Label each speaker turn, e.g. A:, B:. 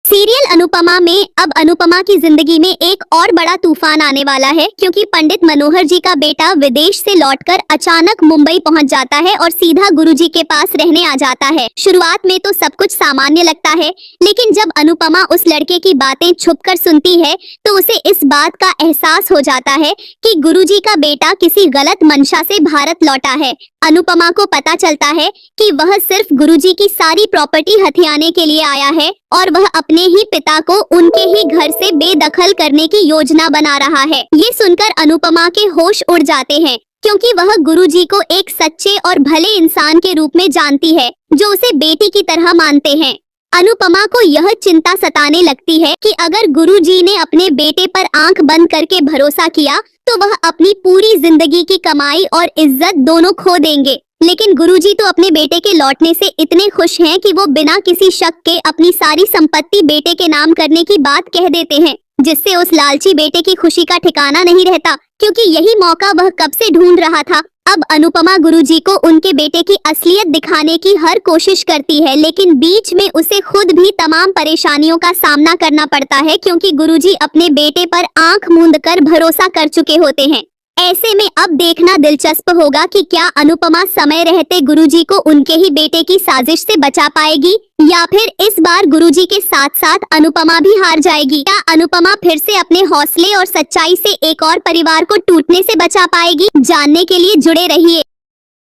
A: Serial Anupama में अब अनुपमा की जिंदगी में एक और बड़ा तूफान आने वाला है, क्योंकि पंडित मनोहर जी का बेटा विदेश से लौटकर अचानक मुंबई पहुंच जाता है और सीधा गुरुजी के पास रहने आ जाता है। शुरुआत में तो सब कुछ सामान्य लगता है, लेकिन जब अनुपमा उस लड़के की बातें छुपकर सुनती है तो उसे इस बात का एहसास हो जाता है कि गुरुजी का बेटा किसी गलत मंशा से भारत लौटा है। अनुपमा को पता चलता है कि वह सिर्फ गुरुजी की सारी प्रॉपर्टी हथियाने के लिए आया है और वह अपने ही पिता को उनके ही घर से बेदखल करने की योजना बना रहा है। ये सुनकर अनुपमा के होश उड़ जाते हैं, क्योंकि वह गुरुजी को एक सच्चे और भले इंसान के रूप में जानती है जो उसे बेटी की तरह मानते हैं। अनुपमा को यह चिंता सताने लगती है कि अगर गुरुजी ने अपने बेटे पर आंख बंद करके भरोसा किया तो वह अपनी पूरी जिंदगी की कमाई और इज्जत दोनों खो देंगे। लेकिन गुरुजी तो अपने बेटे के लौटने से इतने खुश हैं कि वो बिना किसी शक के अपनी सारी संपत्ति बेटे के नाम करने की बात कह देते हैं, जिससे उस लालची बेटे की खुशी का ठिकाना नहीं रहता, क्योंकि यही मौका वह कब से ढूंढ रहा था। अब अनुपमा गुरुजी को उनके बेटे की असलियत दिखाने की हर कोशिश करती है, लेकिन बीच में उसे खुद भी तमाम परेशानियों का सामना करना पड़ता है, क्योंकि गुरुजी अपने बेटे पर आंख मूंद कर भरोसा कर चुके होते हैं। ऐसे में अब देखना दिलचस्प होगा कि क्या अनुपमा समय रहते गुरुजी को उनके ही बेटे की साजिश से बचा पाएगी, या फिर इस बार गुरुजी के साथ साथ अनुपमा भी हार जाएगी। क्या अनुपमा फिर से अपने हौसले और सच्चाई से एक और परिवार को टूटने से बचा पाएगी? जानने के लिए जुड़े रहिए।